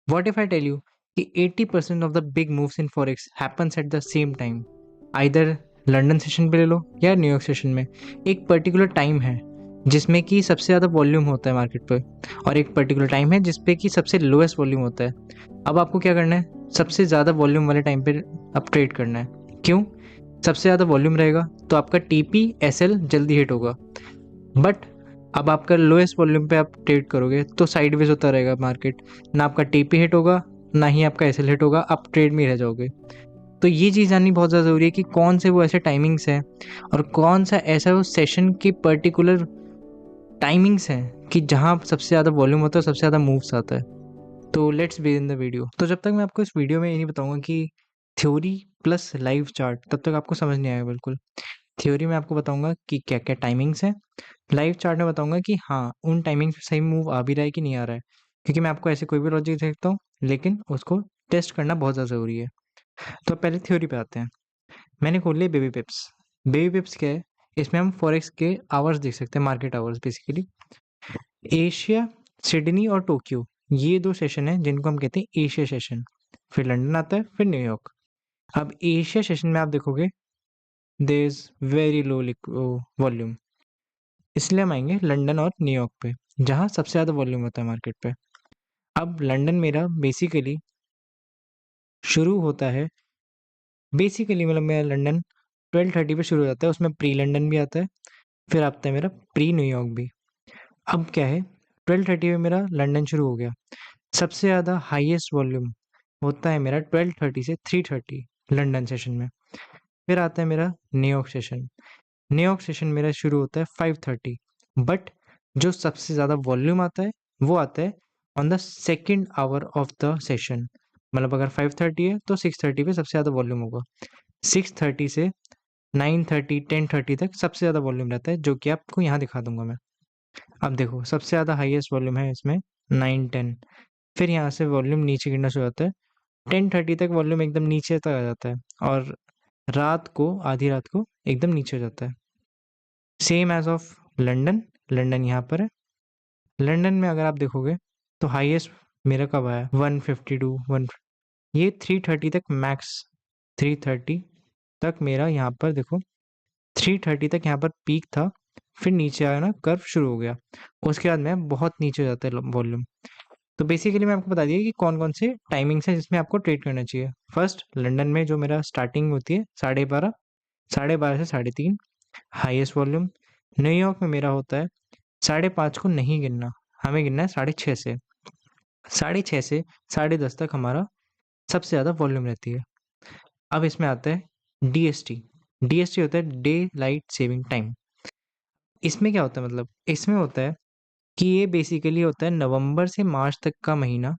What if I tell you कि 80% of the big moves in forex happens at the same time. Either London session पे ले लो या New York session में एक particular time है जिसमें कि सबसे ज़्यादा वॉल्यूम होता है मार्केट पे, और एक पर्टिकुलर टाइम है जिसपे कि सबसे लोएस्ट वॉल्यूम होता है। अब आपको क्या करना है, सबसे ज़्यादा वॉल्यूम वाले टाइम पे अब ट्रेड करना है। क्यों? सबसे ज़्यादा वॉल्यूम रहेगा तो आपका टीपी एसएल जल्दी हिट होगा। बट अब आपका लोएस्ट वॉल्यूम पे आप ट्रेड करोगे तो साइडवेज होता रहेगा मार्केट, ना आपका टीपी हिट होगा ना ही आपका एसएल हिट होगा, आप ट्रेड में ही रह जाओगे। तो ये चीज़ जाननी बहुत ज़्यादा ज़रूरी है कि कौन से वो ऐसे टाइमिंग्स हैं और कौन सा ऐसा वो सेशन की पर्टिकुलर टाइमिंग्स हैं कि जहाँ सबसे ज़्यादा वॉल्यूम होता है, सबसे ज़्यादा मूव्स आता है। तो लेट्स बिगिन द वीडियो। तो जब तक मैं आपको इस वीडियो में ये नहीं बताऊंगा कि थ्योरी प्लस लाइव चार्ट, तब तक आपको समझ नहीं आएगा बिल्कुल। थ्योरी में आपको बताऊंगा कि क्या क्या टाइमिंग्स हैं, लाइव चार्ट में बताऊंगा कि हाँ उन टाइमिंग्स पे सही मूव आ भी रहा है कि नहीं आ रहा है, क्योंकि मैं आपको ऐसे कोई भी लॉजिक दे सकता हूँ लेकिन उसको टेस्ट करना बहुत ज़्यादा ज़रूरी है। तो पहले थ्योरी पे आते हैं। मैंने खोल लिया बेबी पिप्स। बेबी पिप्स क्या है? इसमें हम फॉरेक्स के आवर्स देख सकते हैं, market hours basically. Asia, Sydney और टोक्यो, ये दो सेशन हैं जिनको हम कहते हैं एशिया सेशन। फिर लंदन आता है, फिर न्यूयॉर्क। अब एशिया सेशन में आप देखोगे there is very low volume, इसलिए हम आएंगे लंदन और न्यूयॉर्क पे जहाँ सबसे ज़्यादा वॉल्यूम होता है मार्केट पे। अब लंदन मेरा बेसिकली शुरू होता है, बेसिकली मतलब मेरा लंदन 12:30 पे शुरू हो जाता है, उसमें प्री लंदन भी आता है, फिर आता है मेरा प्री न्यूयॉर्क भी। अब क्या है, 12:30 पे मेरा लंदन शुरू हो गया, सबसे ज़्यादा हाईएस्ट वॉल्यूम होता है मेरा 12:30 से 3:30 लंदन सेशन में। फिर आता है मेरा न्यूयॉर्क सेशन। न्यूयॉर्क सेशन मेरा शुरू होता है 5:30, बट जो सबसे ज़्यादा वॉल्यूम आता है वो आता है on the second hour of the session. मतलब अगर 5:30 है तो 6:30 पे सबसे ज़्यादा वॉल्यूम होगा। 6:30 से 9:30 10:30 तक सबसे ज़्यादा वॉल्यूम रहता है, जो कि आपको यहाँ दिखा दूंगा मैं। अब देखो सबसे ज़्यादा हाईएस्ट वॉल्यूम है इसमें 9-10, फिर यहाँ से वॉल्यूम नीचे गिरना शुरू होता है, 10:30 तक वॉल्यूम एकदम नीचे तक आ जाता है, और रात को आधी रात को एकदम नीचे हो जाता है। Same as of London, London यहाँ पर है। लंदन में अगर आप देखोगे तो हाईएस्ट मेरा कब आया 152 1, ये 3:30 तक मैक्स, 3:30 तक मेरा यहाँ पर देखो 3:30 तक यहाँ पर पीक था, फिर नीचे आया ना, कर्व शुरू हो गया, उसके बाद में बहुत नीचे हो जाता है वॉल्यूम। तो बेसिकली मैं आपको बता दिया कि कौन कौन से टाइमिंग्स हैं जिसमें आपको ट्रेड करना चाहिए। फर्स्ट लंदन में जो मेरा स्टार्टिंग होती है 12:30, 12:30 से 3:30 हाईएस्ट वॉल्यूम। न्यूयॉर्क में मेरा होता है 5:30 को नहीं गिनना, हमें गिनना है 6:30 से, 6:30 से 10:30 तक हमारा सबसे ज़्यादा वॉल्यूम रहती है। अब इसमें आता है डीएसटी। डीएसटी होता है डे लाइट सेविंग टाइम। इसमें क्या होता है, मतलब इसमें होता है कि ये बेसिकली होता है नवंबर से मार्च तक का महीना।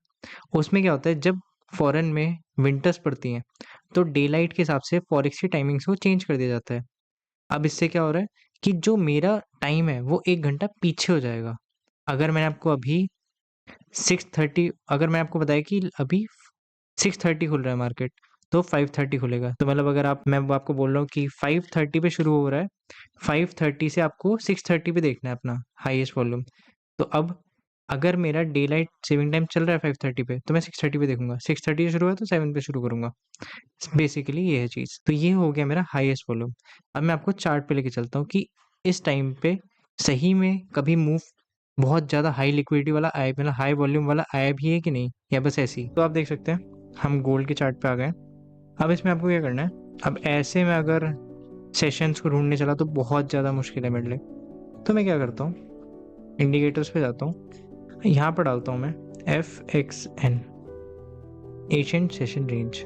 उसमें क्या होता है, जब फॉरेन में विंटर्स पड़ती हैं तो डे लाइट के हिसाब से फॉरेक्स की टाइमिंग्स को चेंज कर दिया जाता है। अब इससे क्या हो रहा है कि जो मेरा टाइम है वो 1 घंटा पीछे हो जाएगा। अगर मैंने आपको अभी 6:30, अगर मैं आपको बताया कि अभी 6:30 खुल रहा है मार्केट, तो 5:30 खुलेगा। तो मतलब अगर आप, मैं आपको बोल रहा हूँ कि 5:30 पे शुरू हो रहा है, 5:30 से आपको 6:30 पे देखना है अपना हाईएस्ट वॉल्यूम। तो अब अगर मेरा डे लाइट सेविंग टाइम चल रहा है 5:30 पे, तो मैं 6:30 पे देखूंगा, 6:30 से शुरू हुआ तो 7 पे शुरू करूंगा। बेसिकली ये है चीज़। तो ये हो गया मेरा हाईएस्ट वॉल्यूम। अब मैं आपको चार्ट पे लेके चलता हूँ कि इस टाइम पे सही में कभी मूव बहुत ज़्यादा हाई लिक्विडिटी वाला आया, मतलब हाई वॉल्यूम वाला आया भी है कि नहीं, या बस ऐसे ही। तो आप देख सकते हैं हम गोल्ड के चार्ट पे आ गए। अब इसमें आपको क्या करना है, अब ऐसे में अगर सेशंस को ढूंढने चला तो बहुत ज़्यादा मुश्किल है मेरे लिए। तो मैं क्या करता हूँ, इंडिकेटर्स पे जाता हूँ, यहाँ पर डालता हूँ मैं FXN, एशियन सेशन रेंज,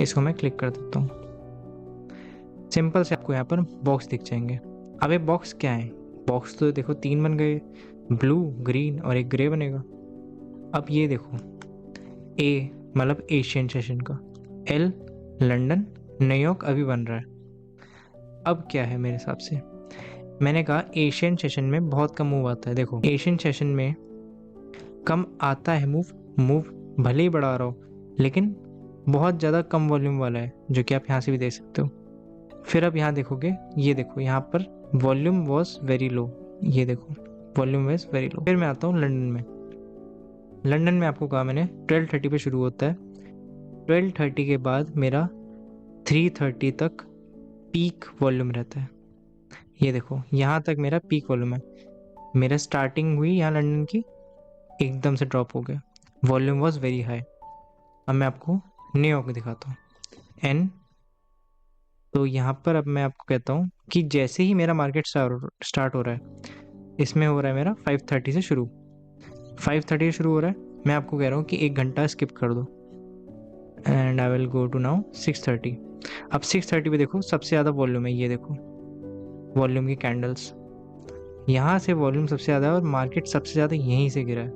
इसको मैं क्लिक कर देता हूँ। सिंपल से आपको यहाँ पर बॉक्स दिख जाएंगे। अब ये बॉक्स क्या है, बॉक्स तो देखो 3 बन गए, ब्लू, ग्रीन और एक ग्रे बनेगा। अब ये देखो, ए मतलब एशियन सेशन का, एल लंदन, न्यूयॉर्क अभी बन रहा है। अब क्या है मेरे हिसाब से, मैंने कहा एशियन सेशन में बहुत कम मूव आता है। देखो एशियन सेशन में कम आता है मूव, मूव भले ही बड़ा आ रहा हो लेकिन बहुत ज़्यादा कम वॉल्यूम वाला है, जो कि आप यहाँ से भी देख सकते हो। फिर अब यहाँ देखोगे, ये देखो यहाँ पर वॉल्यूम वॉज वेरी लो, ये देखो वॉल्यूम वॉज वेरी लो। फिर मैं आता हूँ लंदन में, लंदन में आपको कहा मैंने 12:30 पे शुरू होता है। 12:30 के बाद मेरा 3:30 तक पीक वॉल्यूम रहता है। ये देखो यहाँ तक मेरा पीक वॉल्यूम है। मेरा स्टार्टिंग हुई यहाँ लंदन की, एकदम से ड्रॉप हो गया, वॉल्यूम वॉज वेरी हाई। अब मैं आपको न्यूयॉर्क दिखाता हूँ। एन तो यहाँ पर अब मैं आपको कहता हूँ कि जैसे ही मेरा मार्केट स्टार्ट हो रहा है, इसमें हो रहा है मेरा 5:30 से शुरू। 5:30 से शुरू हो रहा है, मैं आपको कह रहा हूँ कि 1 घंटा स्किप कर दो and I will go to now 6:30। अब 6:30 पे देखो सबसे ज़्यादा वॉल्यूम है, ये देखो वॉल्यूम की कैंडल्स, यहाँ से वॉल्यूम सबसे ज़्यादा है और मार्केट सबसे ज़्यादा यहीं से गिरा है।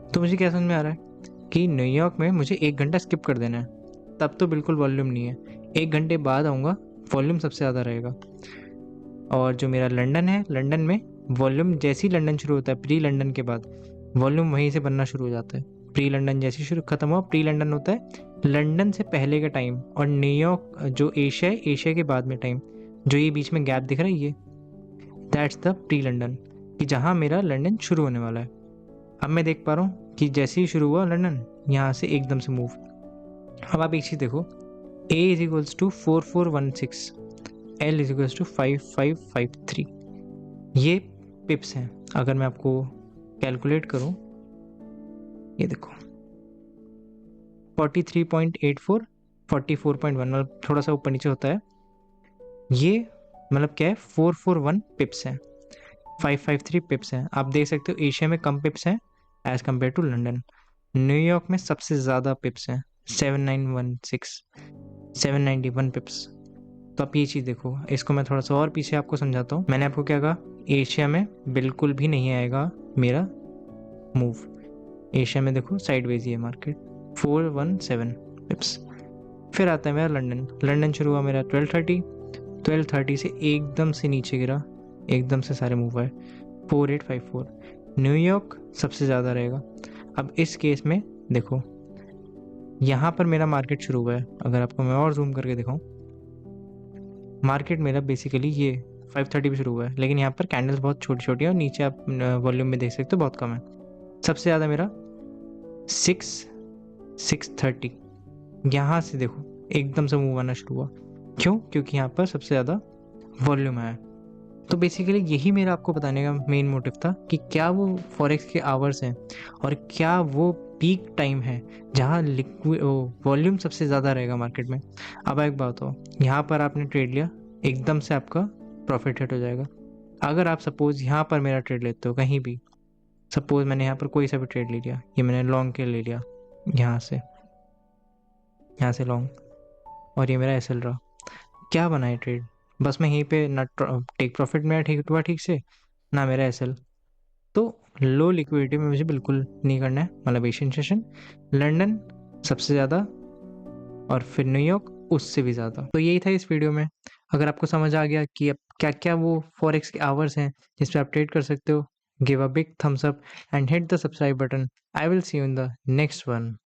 तो मुझे क्या समझ में आ रहा है कि न्यूयॉर्क में मुझे 1 घंटा स्किप कर देना है, तब तो बिल्कुल वॉल्यूम नहीं है। 1 घंटे बाद आऊँगा, वॉल्यूम सबसे ज़्यादा रहेगा। और जो मेरा लंदन है, लंदन में वॉल्यूम जैसे ही लंदन शुरू होता है, प्री लंदन के बाद वॉल्यूम वहीं से बनना शुरू हो जाता है। प्री लंदन जैसे ही शुरू खत्म हुआ, प्री लंदन होता है लंदन से पहले का टाइम, और न्यूयॉर्क जो एशिया है, एशिया के बाद में टाइम, जो ये बीच में गैप दिख रहा है ये, दैट्स द प्री लंदन, कि जहाँ मेरा लंदन शुरू होने वाला है। अब मैं देख पा रहा हूँ कि जैसे ही शुरू हुआ लंदन, यहाँ से एकदम से मूव। अब आप एक चीज़ देखो, A is equals to 4416, L is equals to 5553, ये पिप्स हैं। अगर मैं आपको कैलकुलेट करूं, ये देखो 43.84, 44.1, मतलब थोड़ा सा ऊपर नीचे होता है। ये मतलब क्या है, 441 पिप्स हैं, 553 पिप्स हैं। आप देख सकते हो एशिया में कम पिप्स हैं as compare to London. New York में सबसे ज़्यादा पिप्स हैं, 791 पिप्स। तो आप ये चीज़ देखो, इसको मैं थोड़ा सा और पीछे आपको समझाता हूँ। मैंने आपको क्या कहा, एशिया में बिल्कुल भी नहीं आएगा मेरा मूव। एशिया में देखो साइडवेज ही है मार्केट, 417 पिप्स। फिर आता है मेरा लंदन। लंदन शुरू हुआ मेरा 12:30 से एकदम से नीचे गिरा, एकदम से सारे मूव आए, 4854। न्यूयॉर्क सबसे ज़्यादा रहेगा। अब इस केस में देखो, यहाँ पर मेरा मार्केट शुरू हुआ है। अगर आपको मैं और जूम करके दिखाऊं, मार्केट मेरा बेसिकली ये 5:30 पे शुरू हुआ है, लेकिन यहाँ पर कैंडल्स बहुत छोटी छोटी है और नीचे आप वॉल्यूम में देख सकते हो बहुत कम है। सबसे ज़्यादा मेरा 6:30, यहाँ से देखो एकदम से मूव आना शुरू हुआ। क्यों? क्योंकि यहाँ पर सबसे ज़्यादा वॉल्यूम आया। तो बेसिकली यही मेरा आपको बताने का मेन मोटिव था कि क्या वो फॉरेक्स के आवर्स हैं और क्या वो पीक टाइम है जहाँ लिक्विड वॉल्यूम सबसे ज़्यादा रहेगा मार्केट में। अब एक बात हो, यहाँ पर आपने ट्रेड लिया, एकदम से आपका प्रॉफिट हिट हो जाएगा। अगर आप सपोज यहाँ पर मेरा ट्रेड लेते हो कहीं भी, सपोज मैंने यहाँ पर कोई सा भी ट्रेड ले लिया, ये मैंने लॉन्ग के ले लिया, यहाँ से लॉन्ग, और ये मेरा एसएल रहा, क्या बना है ट्रेड, बस मैं यहीं पे ना टेक प्रॉफिट मेरा ठीक हुआ ठीक से, ना मेरा एसएल। तो लो लिक्विडिटी में मुझे बिल्कुल नहीं करना है, मतलब एशियन सेशन, लंदन सबसे ज़्यादा, और फिर न्यूयॉर्क उससे भी ज़्यादा। तो यही था इस वीडियो में। अगर आपको समझ आ गया कि अब क्या क्या वो फॉरेक्स के आवर्स हैं जिस पे आप ट्रेड कर सकते हो, give a big thumbs up and hit the subscribe button. I will see you in the next one.